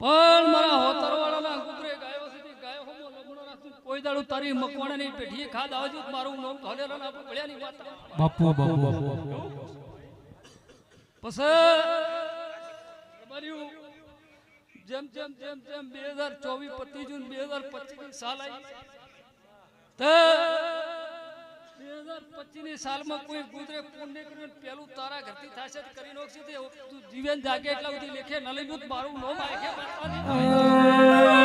પણ મારા હોતરવાળાના કુતરે ગાયો સુધી ગાયો હો લમણો રાખું કોઈ દાડું તારી મકવાણાની પેઠીએ ખાદ આવજો મારું નામ હલેરા ના ભળ્યાની વાત બાપુ પછી તમારું જેમ જેમ જેમ જેમ 2024 પતી જૂન 2025 ની સાલ આવી તે 2025 ની સાલમાં કોઈ ગુજરે પુણ્ય કરીને પેલું તારા ઘરથી થાશે કરી નોખશે તે તું જીવન જાગે એટલા સુધી લેખે ન લઈ મારું નામ આખે